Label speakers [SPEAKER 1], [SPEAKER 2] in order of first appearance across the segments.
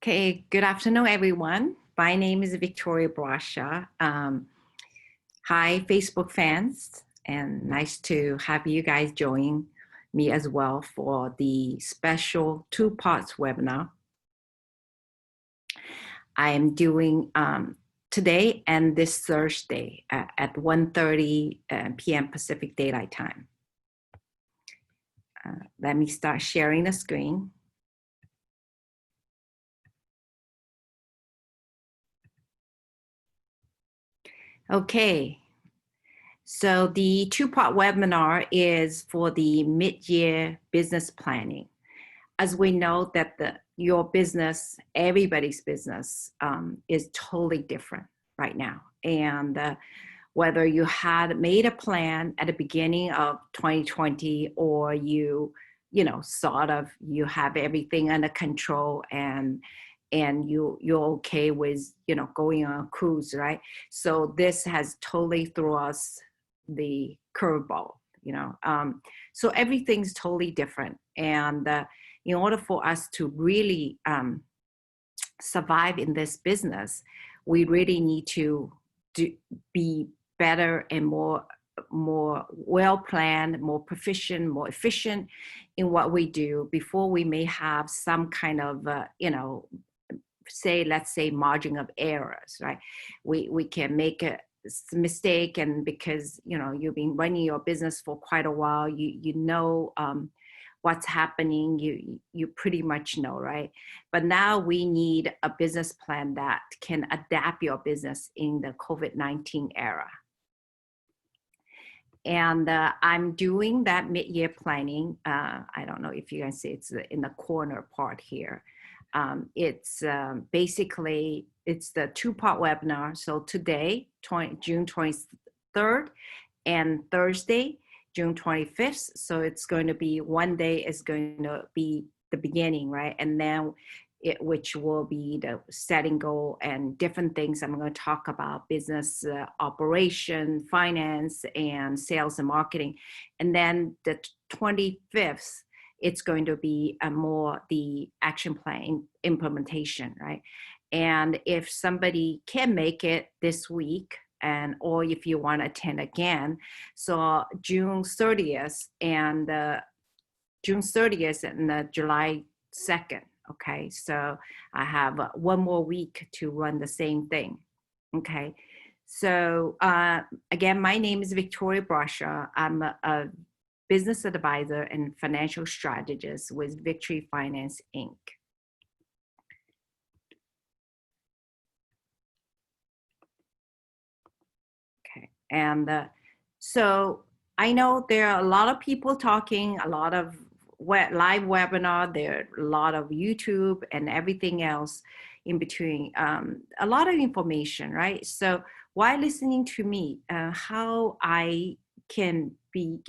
[SPEAKER 1] Okay, good afternoon, everyone. My name is Victoria Brasha. Hi, Facebook fans, and nice to have you guys join me as well for the special two parts webinar I am doing today and this Thursday at 1:30 p.m. Pacific Daylight Time. Let me start sharing the screen. Okay, so the two-part webinar is for the mid-year business planning. As we know that your business, everybody's business is totally different right now. And whether you had made a plan at the beginning of 2020 or you sort of, you have everything under control and you're okay with, going on a cruise, right? So this has totally thrown us the curveball, so everything's totally different. And in order for us to really survive in this business, we really need to be better and more well-planned, more proficient, more efficient in what we do before we may have some kind of, let's say margin of errors, right? We can make a mistake, and because you've been running your business for quite a while, you know what's happening, you pretty much know, right? But now we need a business plan that can adapt your business in the COVID-19 era. And I'm doing that mid-year planning. I don't know if you can see, it's in the corner part here. It's basically, it's the two-part webinar. So today, June 23rd, and Thursday, June 25th. So it's going to be one day is going to be the beginning, right? And then which will be the setting goal and different things. I'm going to talk about business operation, finance, and sales and marketing. And then the 25th, it's going to be more the action plan implementation, right? And if somebody can make it this week, or if you want to attend again, so June 30th and July 2nd. Okay, so I have one more week to run the same thing. Okay, so again, my name is Victoria Brasha. I'm a business advisor and financial strategist with Victory Finance, Inc. Okay, and so I know there are a lot of people talking, a lot of live webinar, there are a lot of YouTube and everything else in between, a lot of information, right? So while listening to me, how I can be,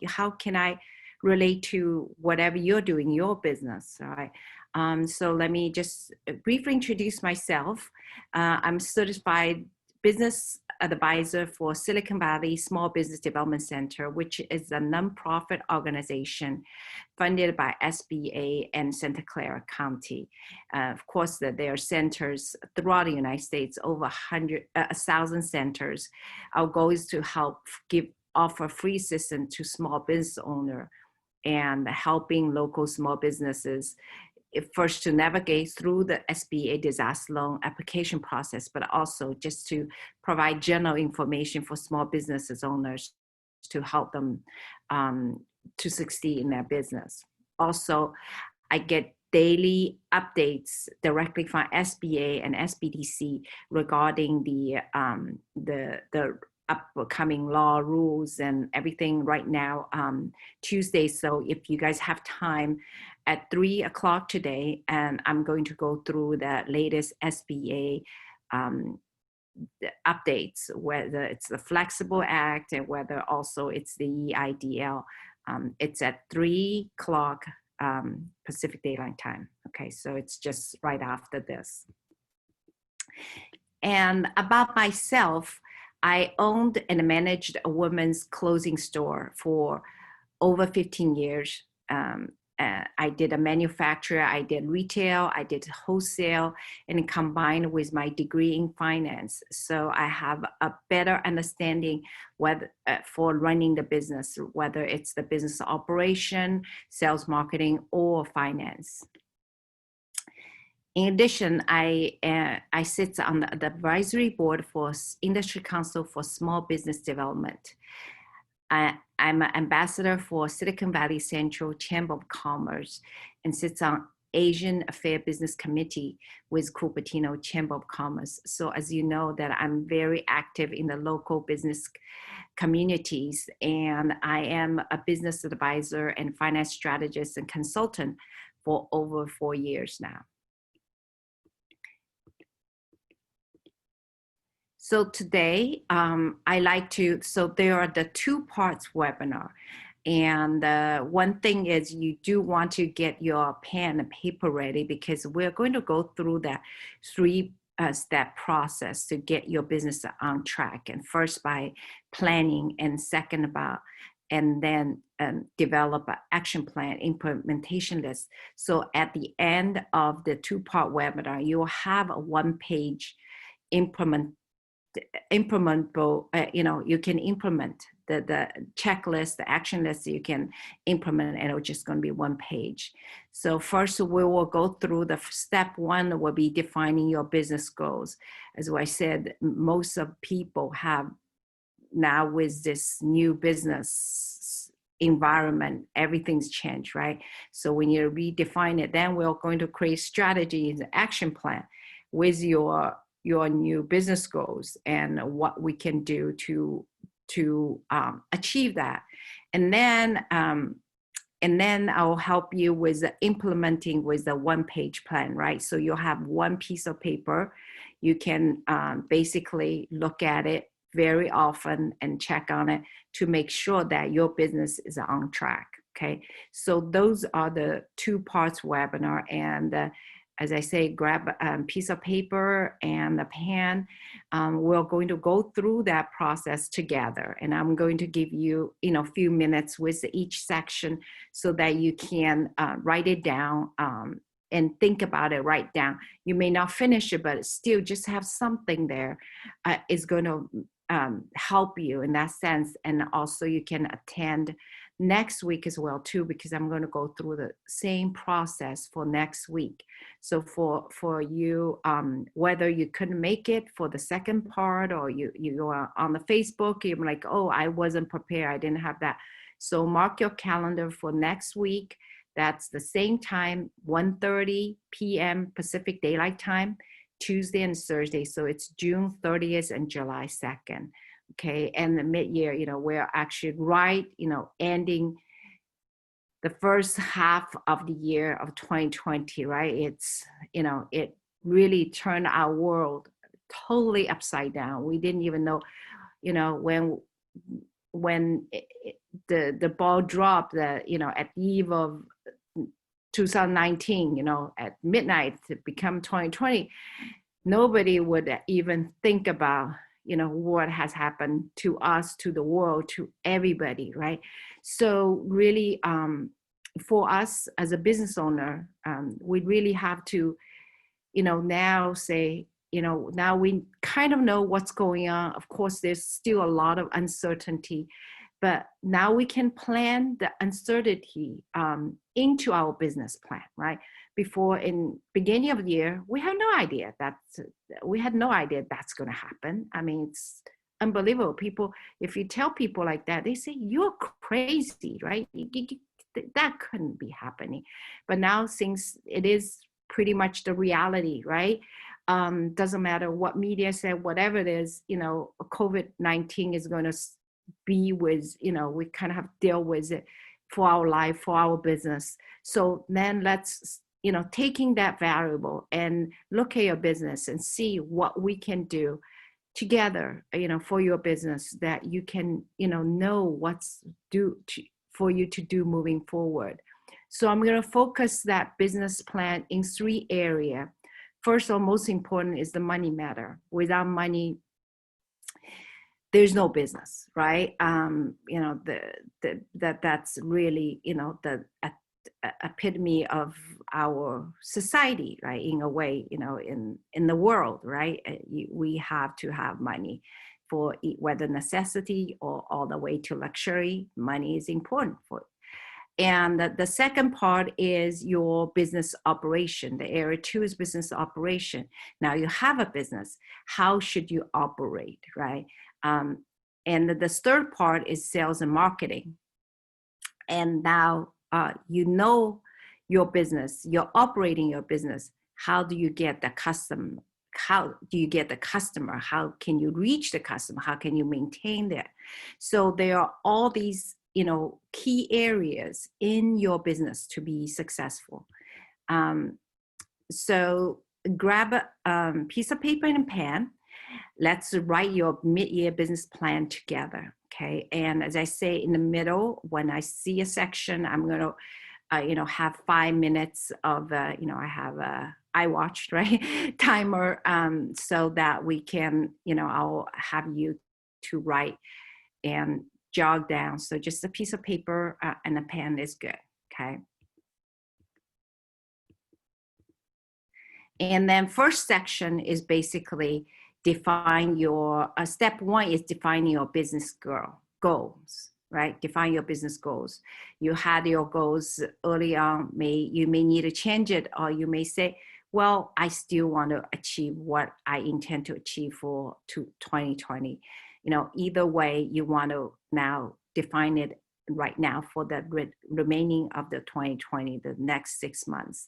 [SPEAKER 1] how can I relate to whatever you're doing, your business, right? So let me just briefly introduce myself. I'm certified business advisor for Silicon Valley Small Business Development Center, which is a nonprofit organization funded by SBA and Santa Clara County. Of course, there are centers throughout the United States, over 1,000 centers. Our goal is to help offer free assistance to small business owner and helping local small businesses first to navigate through the SBA disaster loan application process, but also just to provide general information for small businesses owners to help them to succeed in their business. Also, I get daily updates directly from SBA and SBDC regarding the upcoming law, rules, and everything right now, Tuesday. So if you guys have time, at 3 o'clock today, and I'm going to go through the latest SBA the updates, whether it's the Flexible Act and whether also it's the EIDL. It's at 3 o'clock Pacific Daylight Time. Okay, so it's just right after this. And about myself, I owned and managed a women's clothing store for over 15 years. I did a manufacturer, I did retail, I did wholesale, and combined with my degree in finance. So I have a better understanding whether for running the business, whether it's the business operation, sales, marketing, or finance. In addition, I sit on the advisory board for Industry Council for Small Business Development. I'm an ambassador for Silicon Valley Central Chamber of Commerce and sits on Asian Affair Business Committee with Cupertino Chamber of Commerce. So as you know, that I'm very active in the local business communities, and I am a business advisor and finance strategist and consultant for over 4 years now. So today, I like to, so there are the 2 parts webinar. And one thing is you do want to get your pen and paper ready, because we're going to go through that 3-step process to get your business on track. And first by planning, and second and then develop an action plan, implementation list. So at the end of the 2-part webinar, you'll have a 1-page implementable, you can implement the checklist, the action list you can implement, and it's just going to be 1 page. So first we will go through the step 1 will be defining your business goals. As I said, most of people have now with this new business environment, everything's changed, right? So when you redefine it, then we're going to create strategies and action plan with your new business goals and what we can do to achieve that. And then I'll help you with implementing with the 1-page plan, right? So you'll have 1 piece of paper. You can basically look at it very often and check on it to make sure that your business is on track, okay? So those are the 2 parts webinar. And as I say, grab a piece of paper and a pen. We're going to go through that process together. And I'm going to give you, a few minutes with each section so that you can write it down and think about it, write down. You may not finish it, but still just have something there is going to help you in that sense. And also you can attend next week as well too, because I'm going to go through the same process for next week. So for you, whether you couldn't make it for the second part, or you are on the Facebook, you're like, oh, I wasn't prepared, I didn't have that. So mark your calendar for next week. That's the same time, 1:30 p.m. Pacific Daylight Time, Tuesday and Thursday. So it's June 30th and July 2nd. Okay, and the mid-year, we're actually ending the first half of the year of 2020, right? It's, it really turned our world totally upside down. We didn't even know, when the ball dropped, at the eve of 2019, at midnight to become 2020, nobody would even think about what has happened to us, to the world, to everybody, right? So really, for us as a business owner, we really have to, now say, now we kind of know what's going on. Of course, there's still a lot of uncertainty, but now we can plan the uncertainty into our business plan, right? Before, in beginning of the year, we had no idea that's going to happen. I mean, it's unbelievable. People, if you tell people like that, they say you're crazy, right? That couldn't be happening. But now, since it is pretty much the reality, right? Doesn't matter what media said, whatever it is, COVID-19 is going to be with, we kind of have to deal with it for our life, for our business. So then let's, taking that variable and look at your business and see what we can do together, for your business, that you can, know what's for you to do moving forward. So I'm going to focus that business plan in 3 areas. First, or most important, is the money matter. Without money, there's no business, right? That's really, epitome of our society, right? In a way, in the world, right? We have to have money for whether necessity or all the way to luxury. Money is important for. And the second part is your business operation. The area two is business operation. Now you have a business. How should you operate, right? And the third part is sales and marketing. And now you know your business, you're operating your business. How do you get the customer? How do you get the customer? How can you reach the customer? How can you maintain that? So there are all these, key areas in your business to be successful. So grab a piece of paper and a pen. Let's write your mid-year business plan together. Okay. And as I say in the middle, when I see a section, I'm going to, have 5 minutes of, I have a iWatch, right? Timer, so that we can, I'll have you to write and jog down. So just a piece of paper and a pen is good. Okay. And then first section is basically define your, step one is defining your business goals, right? Define your business goals. You had your goals early on, you may need to change it, or you may say, well, I still want to achieve what I intend to achieve for 2020. Either way, you want to now define it right now for the remaining of the 2020, the next 6 months,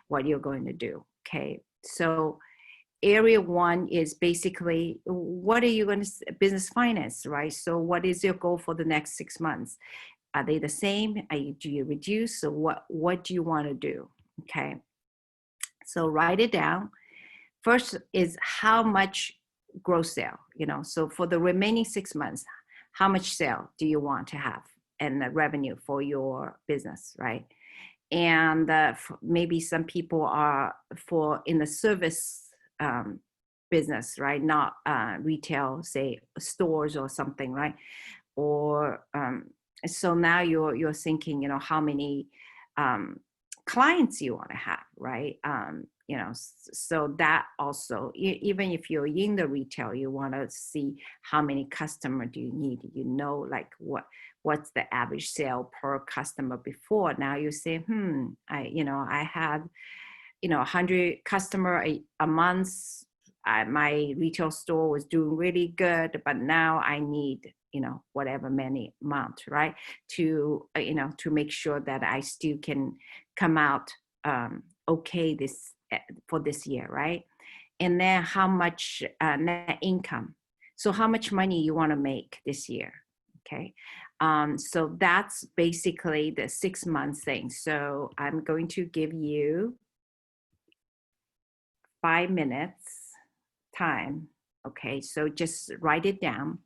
[SPEAKER 1] what you're going to do. Okay. So area one is basically, what are you going to, business finance, right? So what is your goal for the next 6 months? Are they the same? Do you reduce? So what do you want to do? Okay. So write it down. First is how much gross sale, so for the remaining 6 months, how much sale do you want to have and the revenue for your business, right? And maybe some people are in the service business, right? Not retail, say stores or something, right? Or so now you're thinking, how many clients you want to have, right? So that also, even if you're in the retail, you want to see how many customer do you need, like what's the average sale per customer before. Now you say, I had, 100 customer a month. My retail store was doing really good, but now I need, whatever many month, right? To, to make sure that I still can come out okay for this year, right? And then how much net income. So how much money you want to make this year, okay? So that's basically the 6 months thing. So I'm going to give you 5 minutes time, okay? So just write it down.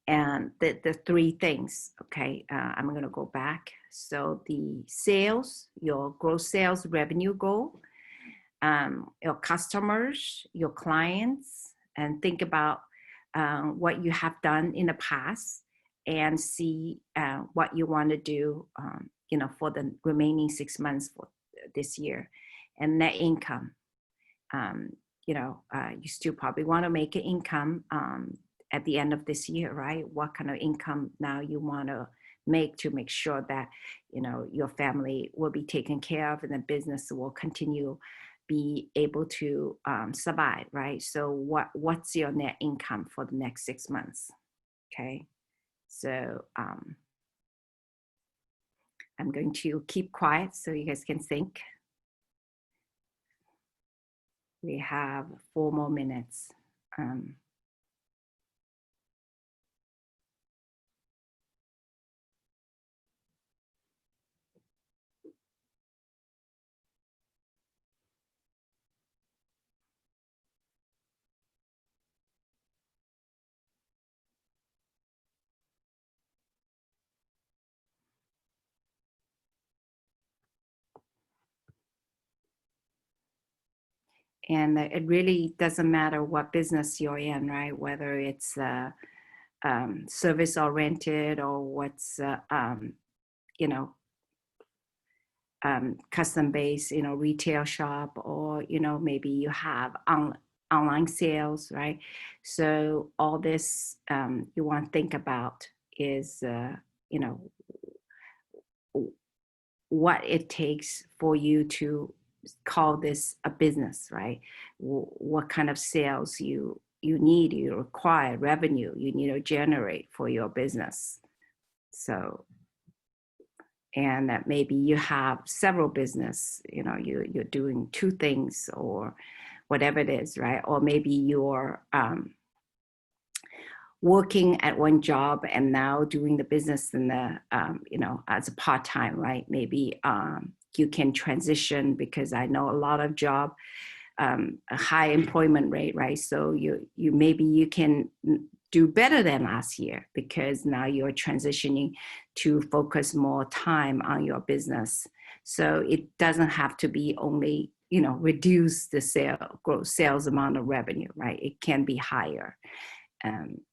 [SPEAKER 1] And the 3 things, okay? I'm gonna go back. So the sales, your gross sales revenue goal, your customers, your clients, and think about what you have done in the past and see what you want to do, for the remaining 6 months for this year. And net income, you still probably want to make an income at the end of this year, right? What kind of income now you want to make sure that, your family will be taken care of and the business will continue be able to survive, right? So what's your net income for the next 6 months? Okay. So I'm going to keep quiet so you guys can think. We have 4 more minutes. And it really doesn't matter what business you're in, right? Whether it's service oriented or what's, custom-based, retail shop, or, maybe you have online sales, right? So all this you want to think about is, you know, what it takes for you to call this a business, right? What kind of sales you need, you require, revenue you need to generate for your business. So, and that maybe you have several business, you're doing two things or whatever it is, right? Or maybe you're working at one job and now doing the business in the, as a part-time, right? Maybe you can transition, because I know a lot of job, a high employment rate, right? So you maybe you can do better than last year, because now you're transitioning to focus more time on your business. So it doesn't have to be only, reduce the gross sales amount of revenue, right? It can be higher.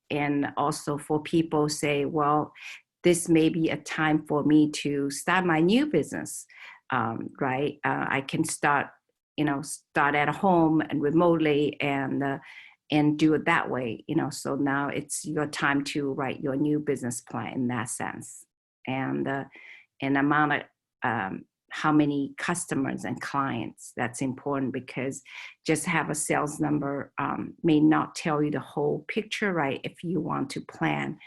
[SPEAKER 1] And also for people say, well, this may be a time for me to start my new business, right? I can start at home and remotely, and do it that way, so now it's your time to write your new business plan in that sense. And amount of how many customers and clients, that's important, because just have a sales number may not tell you the whole picture, right? If you want to plan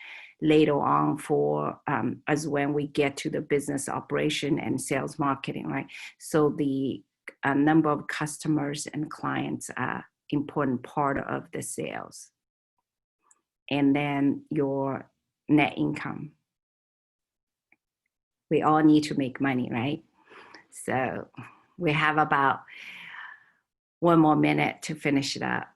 [SPEAKER 1] later on for as when we get to the business operation and sales marketing, right? So the number of customers and clients are important part of the sales. And then your net income. We all need to make money, right? So we have about one more minute to finish it up.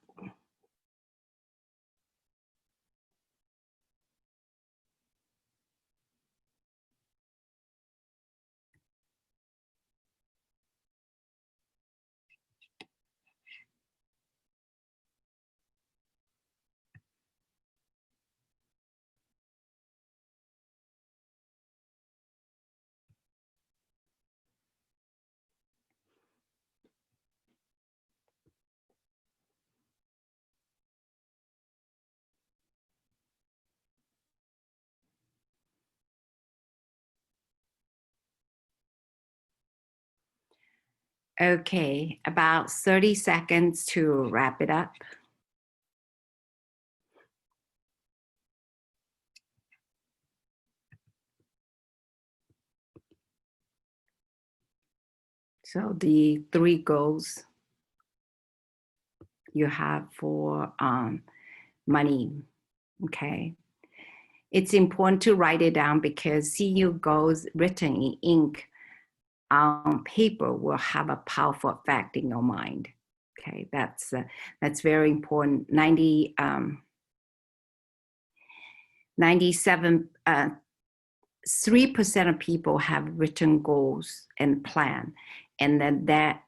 [SPEAKER 1] Okay, about 30 seconds to wrap it up. So the 3 goals you have for money, okay? It's important to write it down, because seeing your goals written in ink on paper will have a powerful effect in your mind. Okay, that's very important. 3% of people have written goals and plan, and then that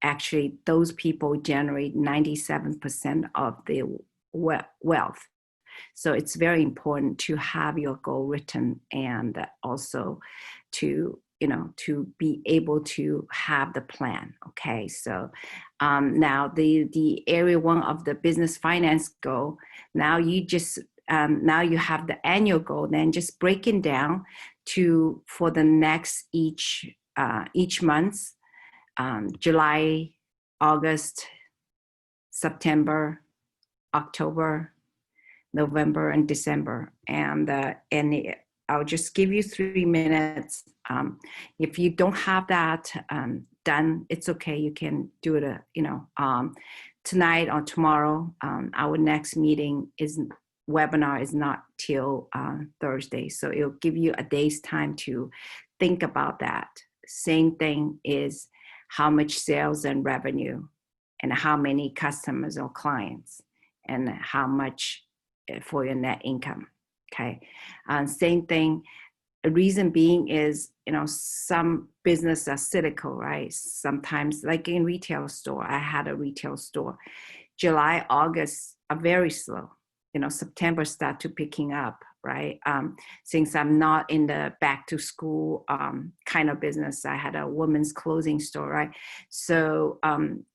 [SPEAKER 1] actually those people generate 97% of the wealth. So it's very important to have your goal written, and also to be able to have the plan. Okay, so now the area 1 of the business finance goal, now you just now you have the annual goal, then just breaking down to for the next each month, July, August, September, October, November, and December. And I'll just give you 3 minutes. If you don't have that done, it's okay. You can do it, tonight or tomorrow. Our next webinar is not till Thursday. So it'll give you a day's time to think about that. Same thing is how much sales and revenue, and how many customers or clients, and how much for your net income. Okay. Same thing. The reason being is, some businesses are cyclical, right? Sometimes, like in retail store, I had a retail store. July, August are very slow. September start to picking up. right? Since I'm not in the back to school kind of business, I had a women's clothing store, right? So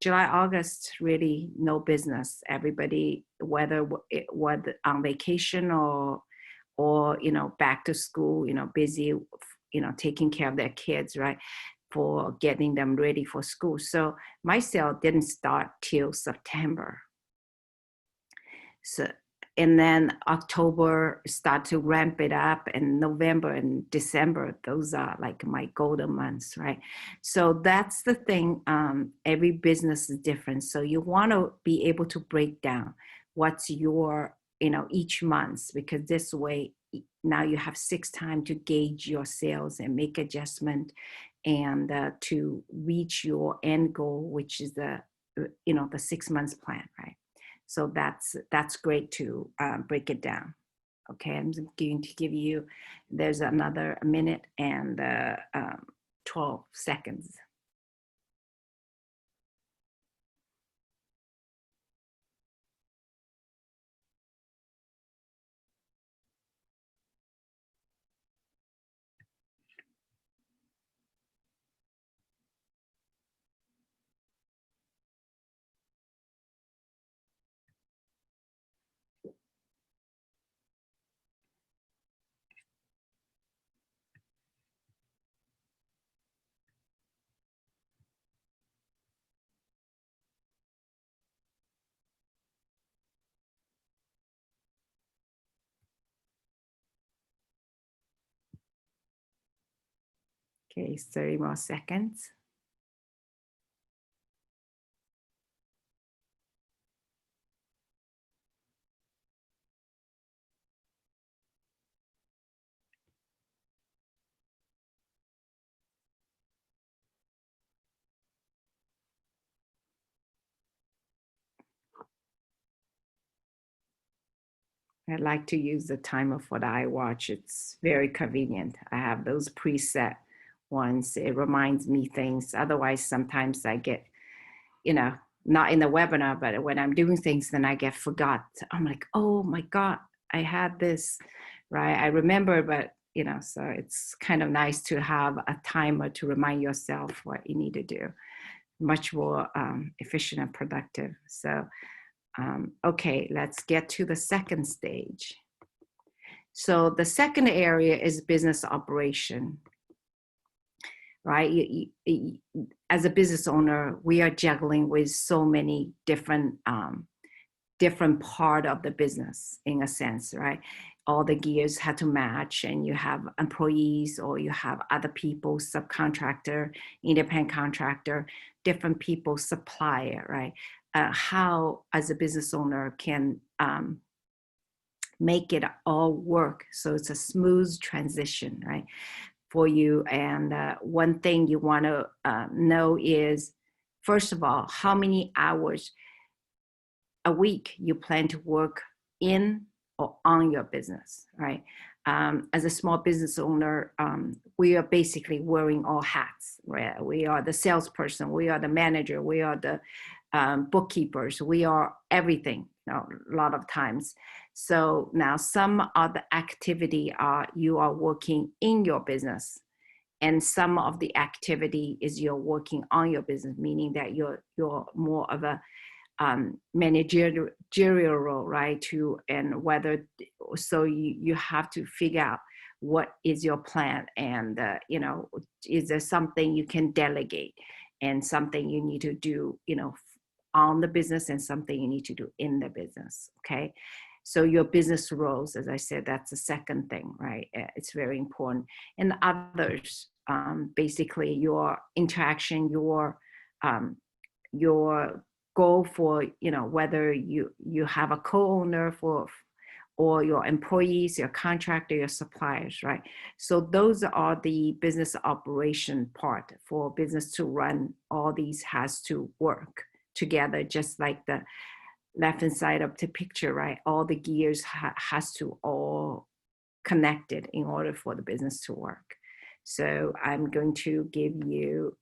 [SPEAKER 1] July, August, really no business. Everybody, whether it was on vacation or back to school, busy, taking care of their kids, right? For getting them ready for school. So my sale didn't start till September. So, and then October start to ramp it up, and November and December, those are like my golden months, right? So that's the thing. Every business is different. So you want to be able to break down what's your, each month, because this way now you have 6 time to gauge your sales and make adjustment and to reach your end goal, which is the 6 months plan, right? So that's great to break it down. Okay, I'm going to give you, there's another minute and 12 seconds. Okay, 30 more seconds. I like to use the timer for the iWatch. It's very convenient. I have those preset ones. It reminds me things. Otherwise, sometimes I get, not in the webinar, but when I'm doing things, then I get forgot. I'm like, oh my God, I had this, right? I remember, but so it's kind of nice to have a timer to remind yourself what you need to do. Much more efficient and productive. So okay, let's get to the second stage. So the second area is business operation, right? As a business owner, we are juggling with so many different part of the business in a sense, right? All the gears had to match, and you have employees or you have other people, subcontractor, independent contractor, different people, supplier, right? How, as a business owner, can make it all work so it's a smooth transition, right, for you. And one thing you want to know is, first of all, how many hours a week you plan to work in or on your business, right? As a small business owner, we are basically wearing all hats, right? We are the salesperson, we are the manager, we are the bookkeepers, we are everything, a lot of times. So now some of the activity are you are working in your business, and some of the activity is you're working on your business, meaning that you're more of a managerial role, right? And whether, so you have to figure out what is your plan, and is there something you can delegate and something you need to do, on the business, and something you need to do in the business. Okay, so your business roles, as I said, that's the second thing, right? It's very important. And others, basically your interaction, your goal for, whether you have a co-owner for, or your employees, your contractor, your suppliers, right? So those are the business operation part. For business to run, all these has to work together, just like the left hand side of the picture, right? All the gears has to all connected in order for the business to work. So I'm going to give you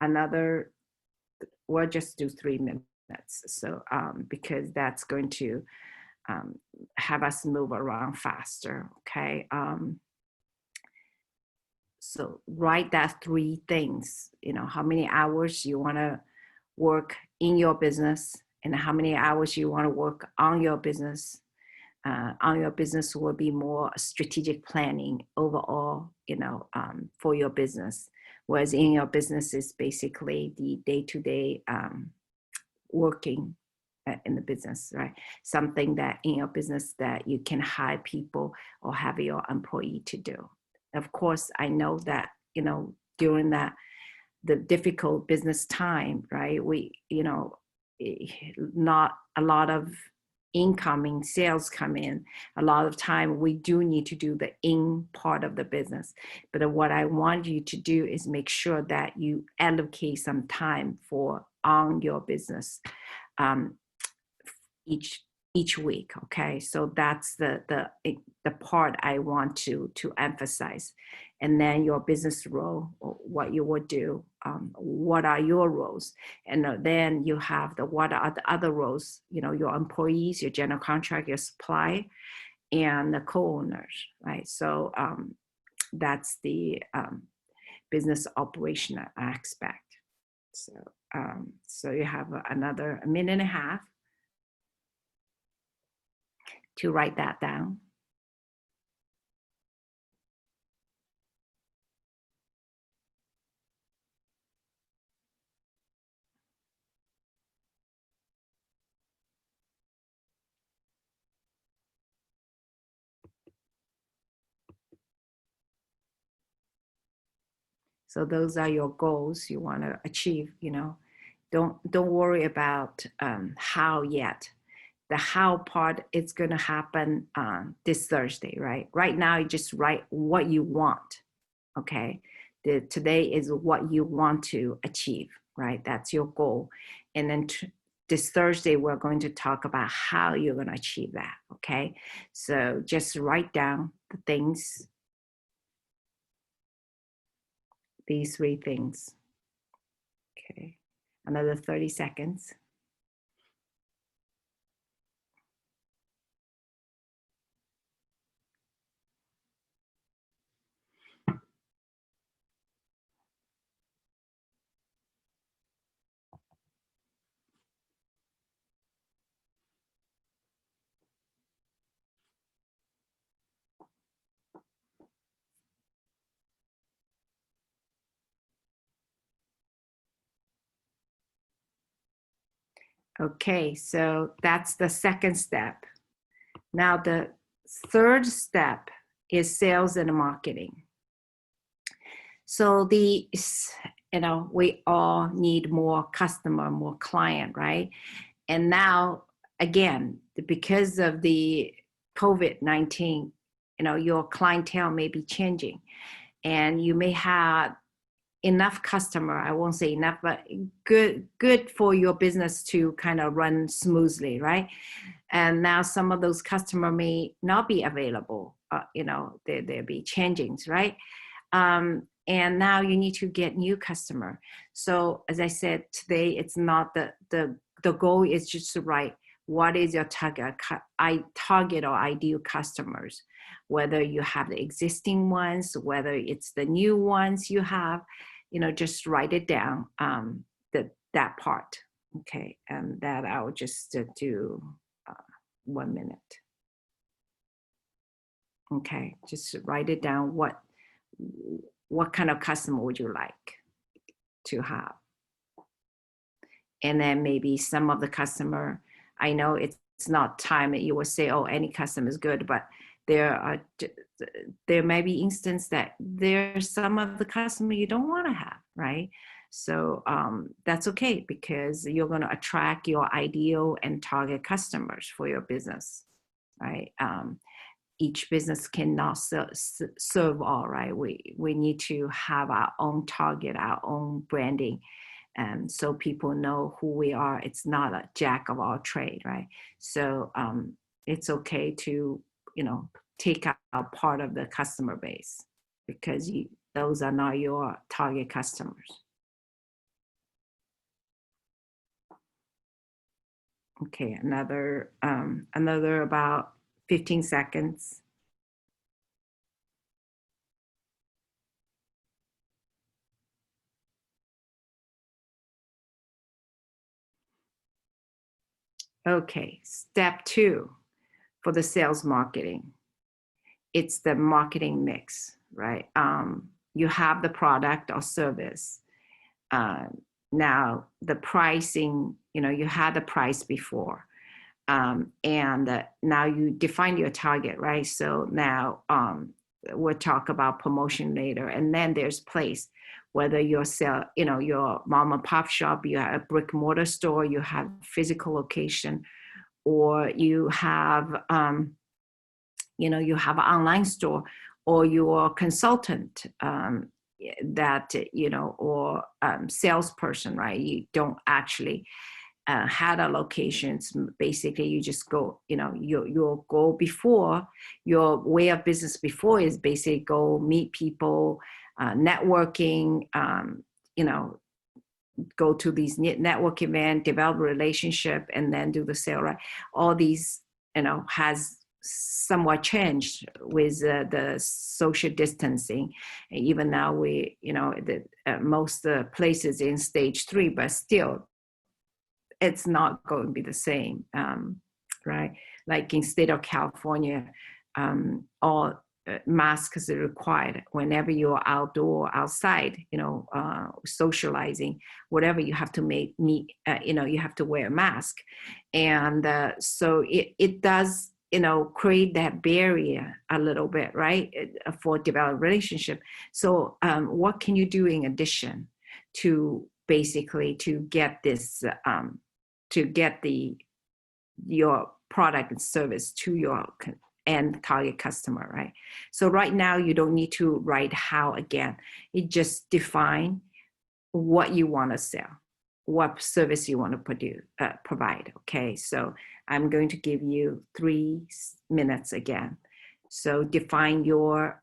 [SPEAKER 1] another, we'll just do 3 minutes. So because that's going to um, have us move around faster. Okay. So write that 3 things, how many hours you want to work in your business and how many hours you want to work on your business. On your business will be more strategic planning overall, for your business. Whereas in your business is basically the day-to-day working in the business, right? Something that in your business that you can hire people or have your employee to do. Of course, I know that, during the difficult business time, right? Not a lot of incoming sales come in. A lot of time we do need to do the in part of the business. But what I want you to do is make sure that you allocate some time for on your business each week. Okay, so that's the part I want to emphasize. And then your business role, what you would do, what are your roles, and then you have what are the other roles, your employees, your general contractor, your supply, and the co-owners, right? So that's the business operational aspect. So you have another 1.5 minutes to write that down. So those are your goals you want to achieve. Don't worry about how yet. The how part is going to happen this Thursday, right? Right now, you just write what you want. Okay, today is what you want to achieve, right? That's your goal. And then this Thursday, we're going to talk about how you're going to achieve that. Okay, so just write down the things, these 3 things. Okay, another 30 seconds. Okay, so that's the second step. Now the third step is sales and marketing. So we all need more customer, more client, right? And now, again, because of the COVID-19, your clientele may be changing and you may have enough customer, I won't say enough, but good for your business to kind of run smoothly, right? And now some of those customer may not be available, there'll be changings, right? And now you need to get new customer. So as I said today, it's not the goal is just to write what is your target or ideal customers, whether you have the existing ones, whether it's the new ones you have, just write it down, that part. Okay, and that I'll just do 1 minute. Okay, just write it down. What kind of customer would you like to have? And then maybe some of the customer, I know it's not time that you will say, oh, any customer is good, but there may be instance that there's some of the customer you don't want to have, right? So that's okay, because you're going to attract your ideal and target customers for your business, right? Each business cannot serve all, right? We need to have our own target, our own branding, and so people know who we are. It's not a jack of all trade, right? So it's okay to take out part of the customer base, because those are not your target customers. Okay, another about 15 seconds. Okay, step two for the sales marketing. It's the marketing mix, right? You have the product or service. Uh, Now the pricing, you had the price before, and now you define your target, right? So now we'll talk about promotion later, and then there's place. Whether you're sell, your mom and pop shop, you have a brick and mortar store, you have physical location, or you have you have an online store, or you're a consultant, that or salesperson, right? You don't actually had a locations. Basically you just go, your goal before, your way of business before is basically go meet people, networking, you know go to these network event, develop a relationship, and then do the sale, right? All these, has somewhat changed with the social distancing. Even now we, most places in stage 3, but still it's not going to be the same, right? Like in state of California, all masks are required whenever you're outdoor, outside, socializing, whatever. You have to meet, you have to wear a mask, and so it does, create that barrier a little bit, right, for develop relationship. So what can you do in addition to basically to get this, to get your product and service to your end target customer, right? So right now you don't need to write how again. You just define what you want to sell, what service you want to provide. Okay, so I'm going to give you 3 minutes again. So define your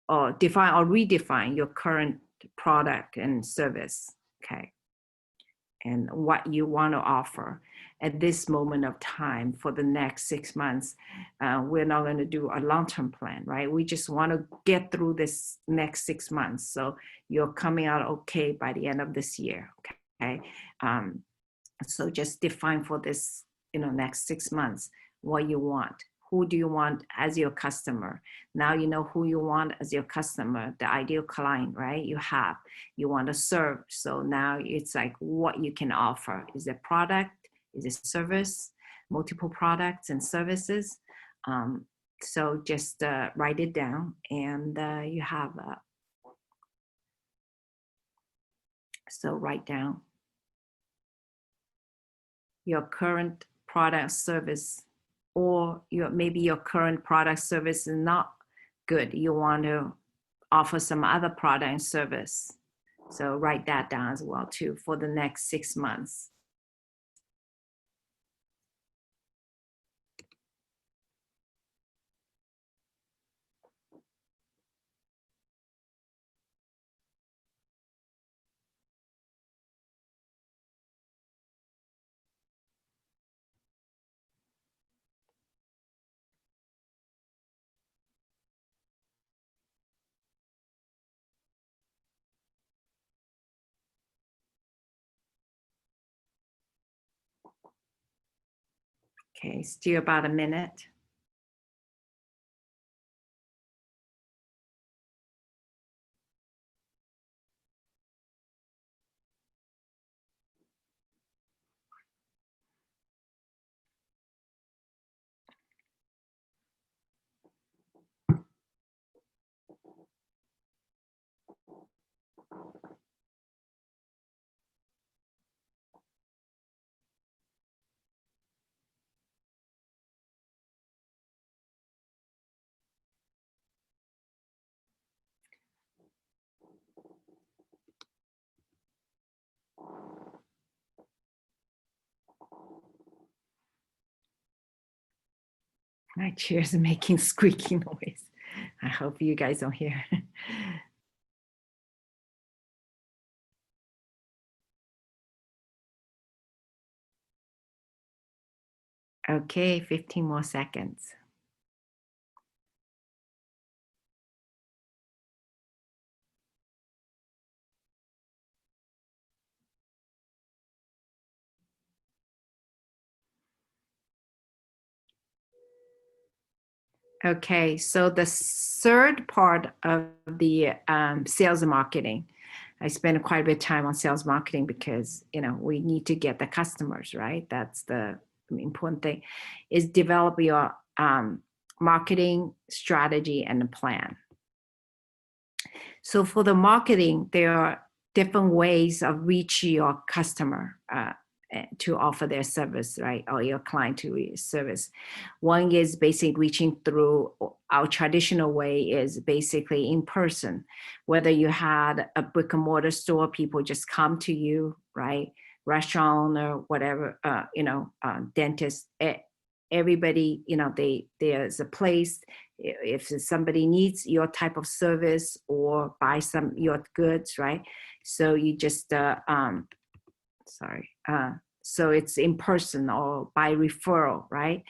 [SPEAKER 1] or define or redefine your current product and service. Okay, and what you want to offer at this moment of time for the next 6 months. We're not going to do a long-term plan, right? We just want to get through this next 6 months. So you're coming out okay by the end of this year, okay? So just define for this, next 6 months, what you want. Who do you want as your customer? Now you know who you want as your customer, the ideal client, right? You want to serve. So now it's like what you can offer. Is it product? Is it service? Multiple products and services. So just write it down, and you have, so write down your current product service, or maybe your current product service is not good. You want to offer some other product and service. So write that down as well too for the next 6 months. Okay, still about a minute. My chair's making squeaky noise. I hope you guys don't hear. Okay, 15 more seconds. Okay, so the third part of the sales and marketing, I spend quite a bit of time on sales marketing because we need to get the customers, right? That's the important thing, is develop your marketing strategy and a plan. So for the marketing, there are different ways of reach your customer to offer their service, right? Or your client to service. One is basically reaching through our traditional way is basically in person. Whether you had a brick and mortar store, people just come to you, right? Restaurant or whatever, dentist, everybody, there's a place if somebody needs your type of service or buy some your goods, right? So you just so it's in person or by referral, right?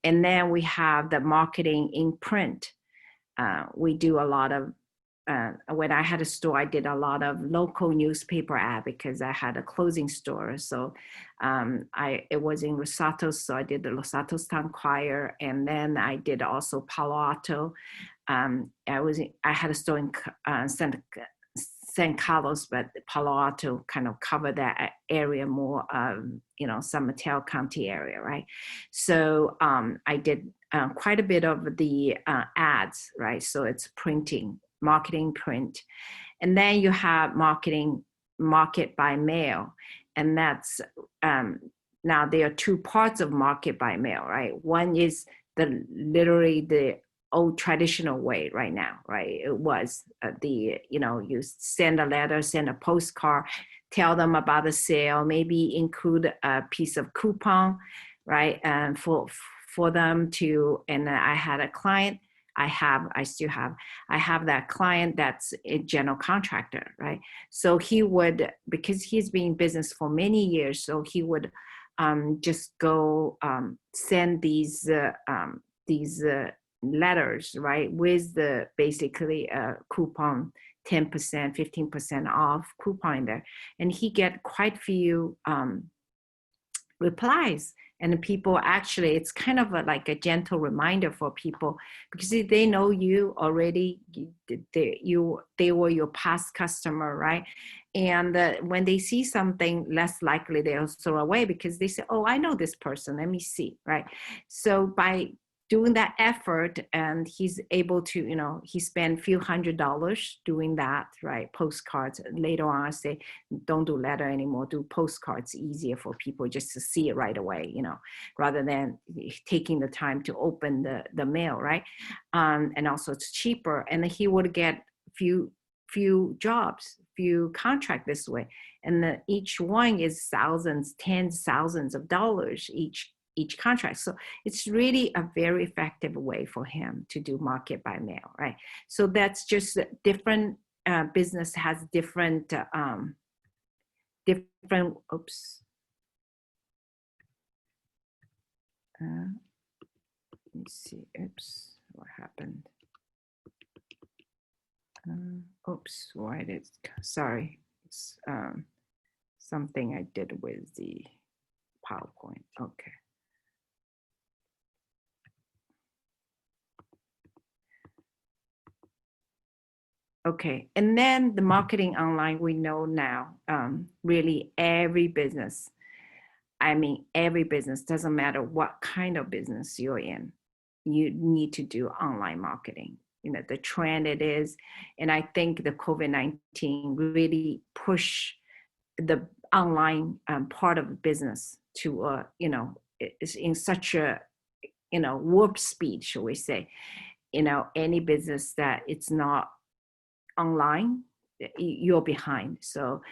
[SPEAKER 1] And then we have the marketing in print. We do a lot of when I had a store, I did a lot of local newspaper ad because I had a clothing store. So it was in Los Altos, so I did the Los Altos Town Crier, and then I did also Palo Alto. I had a store in San Carlos, but Palo Alto kind of covered that area more, San Mateo County area, right? So I did quite a bit of the ads, right? So it's printing, marketing, print. And then you have market by mail. And that's, now there are two parts of market by mail, right? One is literally the old traditional way right now, right? It was you send a letter, send a postcard, tell them about the sale, maybe include a piece of coupon, right? And for them to, and I had a client, I have that client that's a general contractor, right? So he would, because he's been in business for many years, so he would just go send these letters, right, with the basically coupon, 10%, 15% off coupon there, and he get quite few replies. And people actually, it's kind of like a gentle reminder for people because they know you already, they were your past customer, right? And when they see something, less likely they'll throw away because they say, oh, I know this person, let me see, right? So by doing that effort, and he's able to, he spent a few $100s doing that, right? Postcards. Later on, I say, don't do letter anymore, do postcards, easier for people just to see it right away, rather than taking the time to open the mail, right? And also it's cheaper, and he would get few jobs, few contract this way, and each one is thousands, tens thousands of dollars each contract. So it's really a very effective way for him to do market by mail, right? So that's just different business has different oops. Let me see, oops, what happened? Oops, why did, sorry, it's something I did with the PowerPoint, okay. Okay, and then the marketing online, we know now, really every business, every business, doesn't matter what kind of business you're in, you need to do online marketing. The trend it is, and I think the COVID-19 really push the online part of business to, it's in such a, warp speed, shall we say. Any business that it's not online, you're behind. So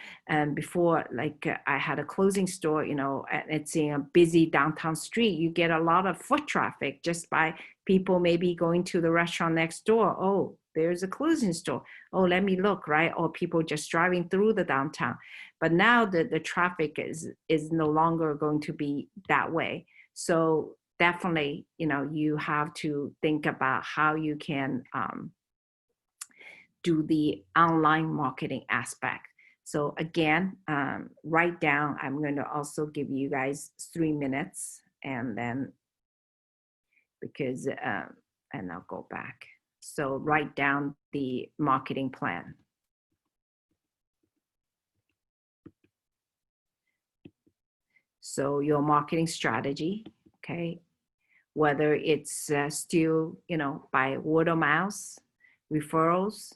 [SPEAKER 1] before, like I had a clothing store, it's in a busy downtown street, you get a lot of foot traffic just by people maybe going to the restaurant next door. Oh, there's a clothing store, oh, let me look, right? Or people just driving through the downtown. But now the traffic is no longer going to be that way. So definitely, you have to think about how you can do the online marketing aspect. So again, write down, I'm going to also give you guys 3 minutes, and then because, and I'll go back. So write down the marketing plan. So your marketing strategy, okay, whether it's still, by word of mouth, referrals,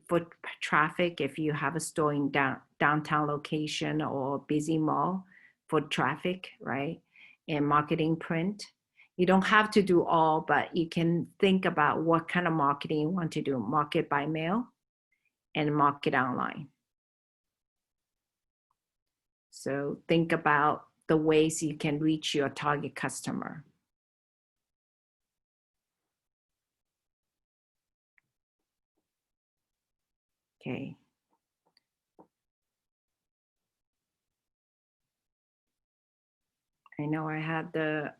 [SPEAKER 1] foot traffic, if you have a store in downtown location or busy mall, foot traffic, right? And marketing print. You don't have to do all, but you can think about what kind of marketing you want to do. Market by mail and market online. So think about the ways you can reach your target customer. Okay. I know I had the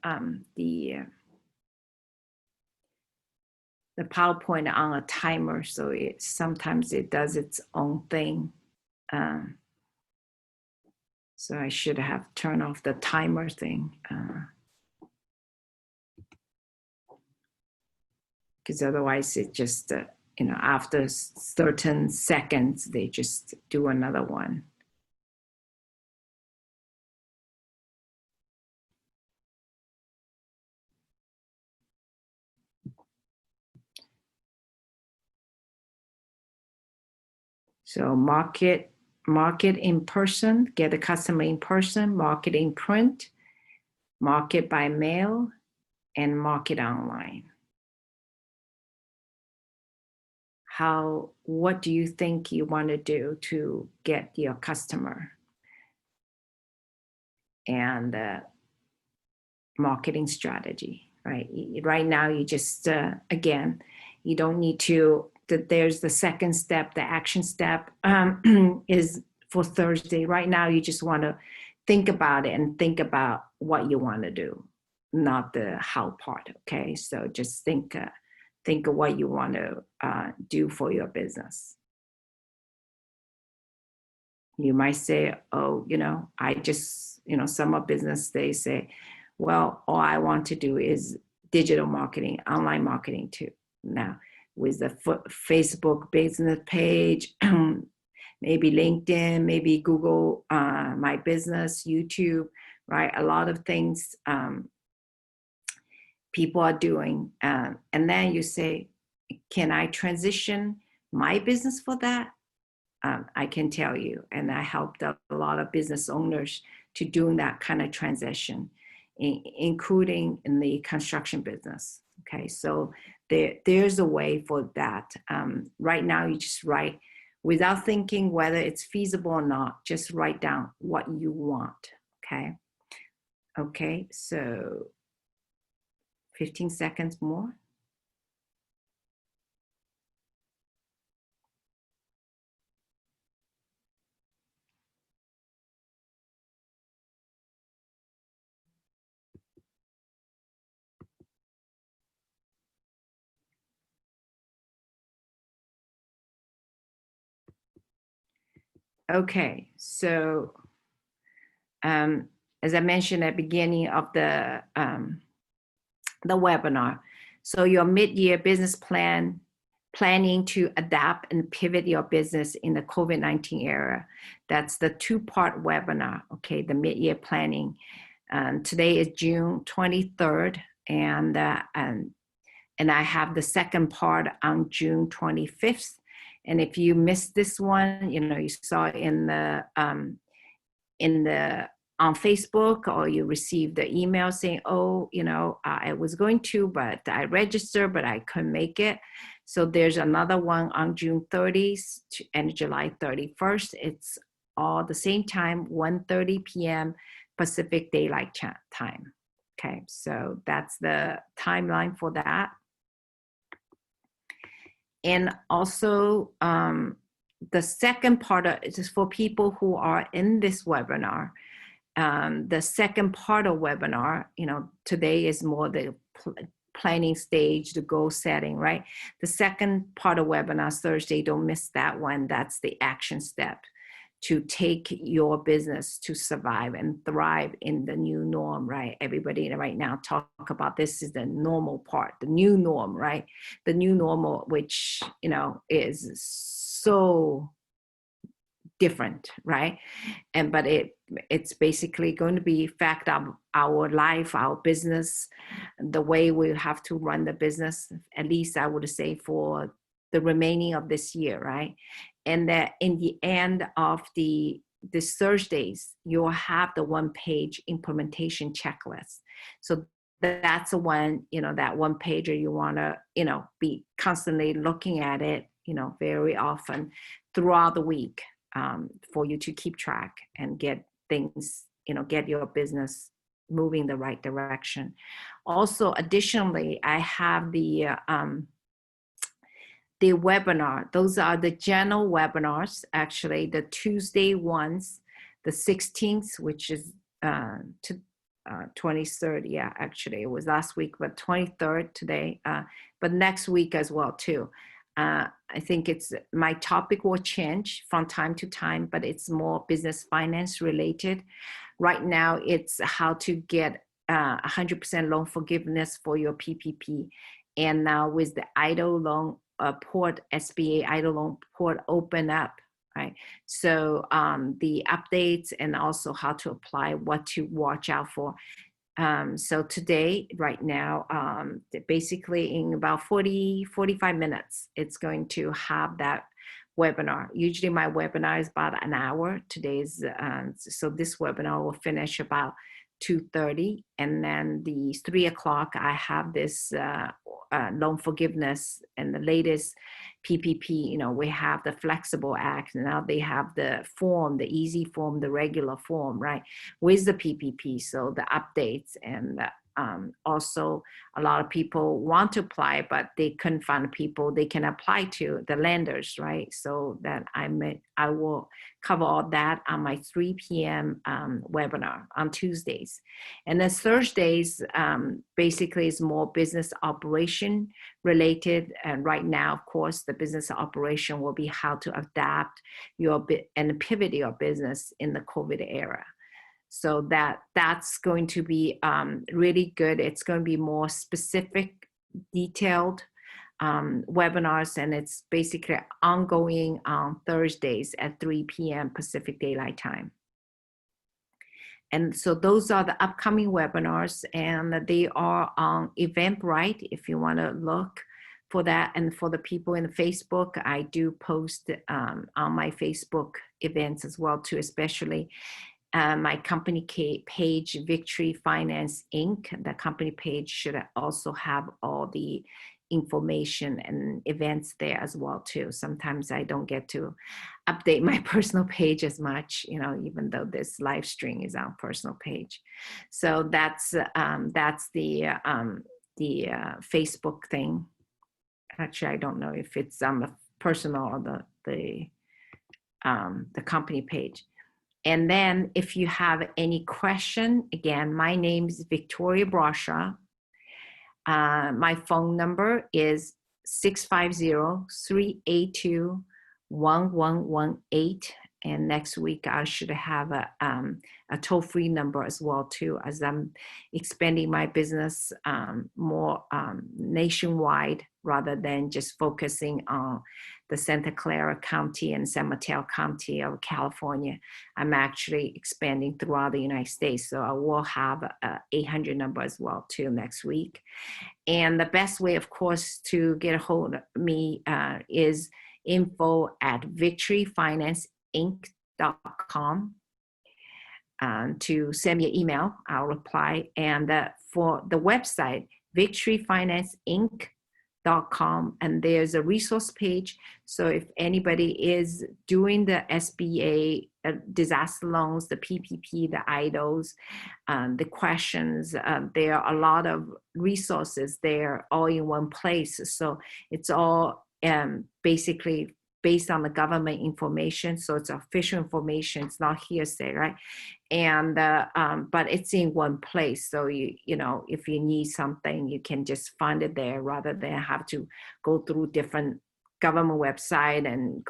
[SPEAKER 1] PowerPoint on a timer, so sometimes it does its own thing. So I should have turned off the timer thing. Because otherwise it just, after certain seconds, they just do another one. So market in person, get a customer in person, market in print, market by mail, and market online. What do you think you want to do to get your customer? And marketing strategy, right? Right now, you just, again, you don't need to, there's the second step, the action step is for Thursday. Right now, you just want to think about it and think about what you want to do, not the how part, okay? So just think of what you want to do for your business. You might say, oh, I just, some of business, they say, well, all I want to do is digital marketing, online marketing too. Now, with the Facebook business page, maybe LinkedIn, maybe Google My Business, YouTube, right? A lot of things people are doing. And then you say, can I transition my business for that? I can tell you, and I helped a lot of business owners to doing that kind of transition, including in the construction business. Okay, so there's a way for that. Right now, you just write without thinking whether it's feasible or not. Just write down what you want. Okay. Okay, so 15 seconds more. Okay, so as I mentioned at the beginning of the webinar, so your mid-year business planning to adapt and pivot your business in the COVID-19 era. That's the 2-part webinar, okay, the mid-year planning. Today is June 23rd, and I have the second part on June 25th. And if you missed this one, you saw in the on Facebook, or you received the email saying, oh, I was going to, but I registered, but I couldn't make it. So there's another one on June 30th and July 31st. It's all the same time, 1:30 p.m. Pacific Daylight Time. Okay, so that's the timeline for that. And also, the second part is for people who are in this webinar. The second part of webinar, today is more the planning stage, the goal setting, right? The second part of webinar, Thursday, don't miss that one. That's the action step to take your business to survive and thrive in the new norm, right? Everybody right now talk about this is the normal part, the new norm, right? The new normal, which, is so different, right? But it's basically going to be fact of our life, our business, the way we have to run the business, at least I would say for the remaining of this year, right? And that in the end of this Thursdays, you'll have the one-page implementation checklist. So that's the one, that one pager you want to, be constantly looking at it, very often throughout the week, for you to keep track and get things, get your business moving the right direction. Also, additionally, I have the webinar. Those are the general webinars, actually, the Tuesday ones, the 16th, which is 23rd. Yeah, actually, it was last week, but 23rd today, but next week as well, too. I think my topic will change from time to time, but it's more business finance related. Right now, it's how to get 100% loan forgiveness for your PPP. And now with the idle loan port, SBA idle loan port open up, right? So the updates and also how to apply, what to watch out for. So today, right now, basically in about 45 minutes, it's going to have that webinar. Usually my webinar is about an hour. Today's, so this webinar will finish about 2:30. And then the 3 o'clock, I have this loan forgiveness and the latest PPP. We have the flexible act. Now they have the form, the easy form, the regular form, right? With the PPP. So the updates and also a lot of people want to apply, but they couldn't find people they can apply to, the lenders, right? So that I will cover all that on my 3 p.m. Webinar on Tuesdays. And then Thursdays basically is more business operation related. And right now, of course, the business operation will be how to adapt and pivot your business in the COVID era. So that's going to be really good. It's going to be more specific, detailed webinars, and it's basically ongoing on Thursdays at 3 p.m. Pacific Daylight Time. And so those are the upcoming webinars, and they are on Eventbrite if you want to look for that. And for the people in Facebook, I do post on my Facebook events as well too, especially my company page, Victory Finance Inc. The company page should also have all the information and events there as well too. Sometimes I don't get to update my personal page as much, even though this live stream is on personal page. So that's the Facebook thing. Actually, I don't know if it's on the personal or the company page. And then if you have any question, again, my name is Victoria Brasha. My phone number is 650-382-1118. And next week I should have a toll-free number as well too, as I'm expanding my business more nationwide rather than just focusing on the Santa Clara County and San Mateo County of California. I'm actually expanding throughout the United States. So I will have a 800 number as well too next week. And the best way, of course, to get a hold of me is info@victoryfinanceinc.com. To send me an email, I'll reply. And for the website, victoryfinanceinc.com, and there's a resource page. So if anybody is doing the SBA disaster loans, the PPP, the IDOs, the questions, there are a lot of resources there all in one place. So it's all basically based on the government information. So it's official information. It's not hearsay, right? And but it's in one place. So you know, if you need something, you can just find it there rather than have to go through different government website and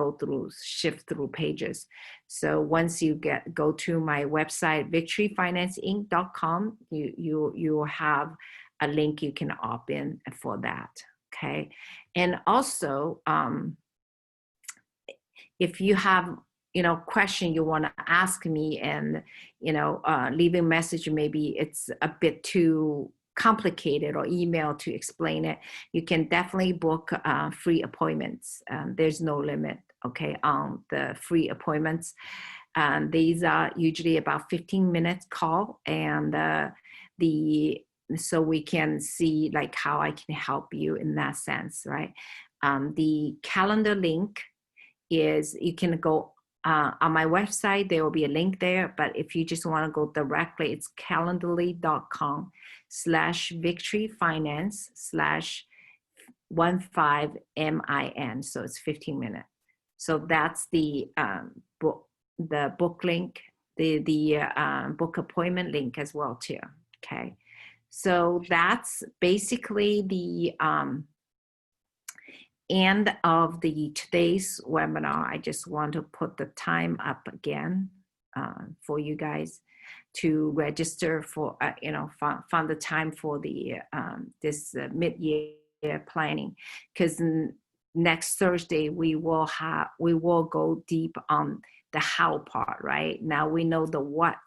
[SPEAKER 1] shift through pages. So once you go to my website, victoryfinanceinc.com, you will have a link you can opt in for that. Okay. And also, if you have, you know, question you want to ask me and, you know, leave a message, maybe it's a bit too complicated, or email to explain it, you can definitely book free appointments. There's no limit, okay, on the free appointments. These are usually about 15 minutes call, and so we can see like how I can help you in that sense, right? The calendar link is, you can go on my website, there will be a link there, but if you just want to go directly, it's calendly.com/victoryfinance/15min. So it's 15 minutes. So that's the book link, the book appointment link as well too. Okay. So that's basically the end of today's webinar. I just want to put the time up again for you guys to register for, you know, find the time for the this mid-year planning, because next Thursday we will go deep on the how part. Right now we know the what,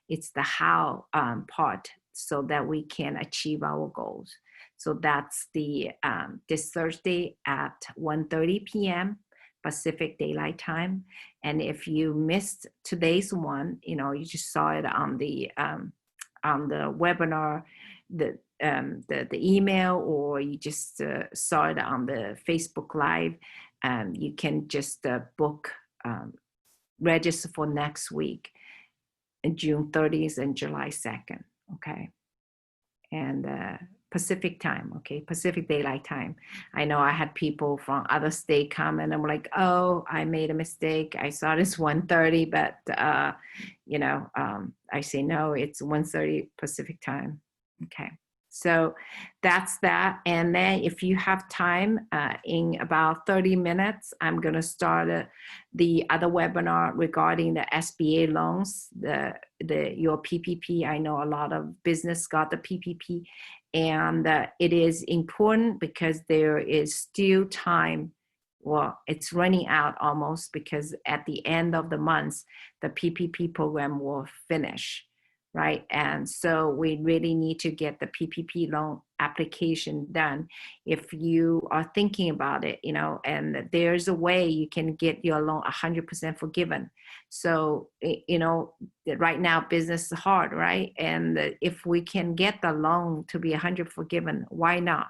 [SPEAKER 1] it's the how part, so that we can achieve our goals. So that's the this Thursday at 1:30 p.m. Pacific Daylight Time. And if you missed today's one, you know, you just saw it on the webinar, the email, or you just saw it on the Facebook Live, you can just book, register for next week, June 30th and July 2nd. Okay. And Pacific time, okay, Pacific Daylight Time. I know I had people from other state come, and I'm like, oh, I made a mistake. I saw this 1:30, but you know, I say no, it's 1:30 Pacific time. Okay, so that's that. And then if you have time, in about 30 minutes, I'm gonna start the other webinar regarding the SBA loans, your PPP. I know a lot of business got the PPP, and it is important because there is still time. Well, it's running out almost, because at the end of the month, the PPP program will finish, right? And so we really need to get the PPP loan application done. If you are thinking about it, you know, and there's a way you can get your loan 100% forgiven. So, you know, right now business is hard, right? And if we can get the loan to be 100 forgiven, why not?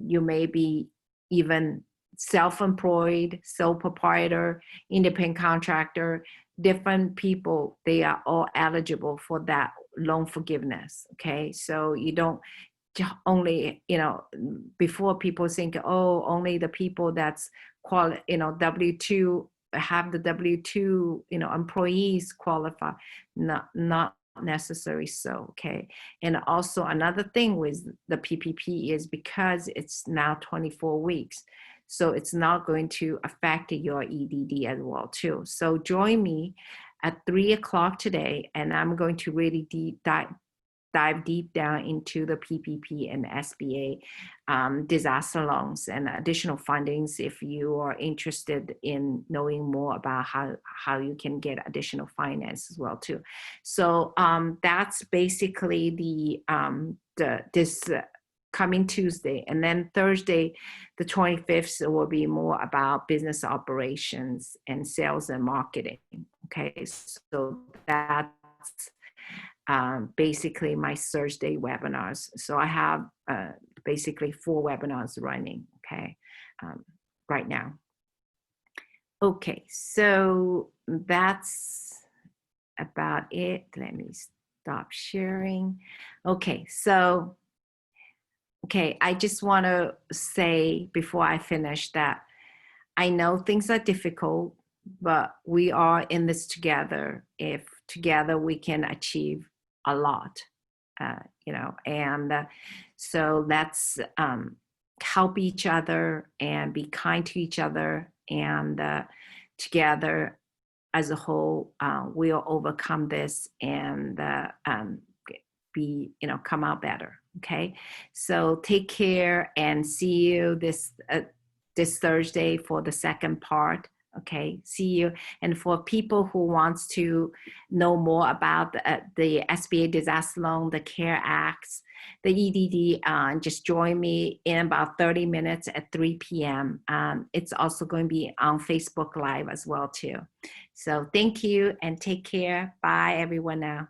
[SPEAKER 1] You may be even self-employed, sole proprietor, independent contractor, different people, they are all eligible for that loan forgiveness. Okay, so you don't only, you know, before people think, oh, only the people that's you know, W-2, have the W-2, you know, employees qualify. Not necessary. So, okay. And also another thing with the PPP is, because it's now 24 weeks, so it's not going to affect your EDD as well too. So join me at 3 o'clock today, and I'm going to really dive deep down into the PPP and SBA disaster loans and additional fundings, if you are interested in knowing more about how you can get additional finance as well too. So that's basically this coming Tuesday. And then Thursday, the 25th, will be more about business operations and sales and marketing. Okay, so that's basically my Thursday webinars. So I have basically 4 webinars running, okay, right now. Okay, so that's about it. Let me stop sharing. Okay, so, okay, I just want to say before I finish that I know things are difficult, but we are in this together. If together we can achieve a lot, and so let's help each other and be kind to each other, and together as a whole, we'll overcome this and come out better. Okay, so take care and see you this Thursday for the second part. Okay, see you. And for people who wants to know more about the SBA disaster loan, the CARE Acts, the EDD, just join me in about 30 minutes at 3 p.m. It's also going to be on Facebook Live as well too. So thank you and take care. Bye everyone now.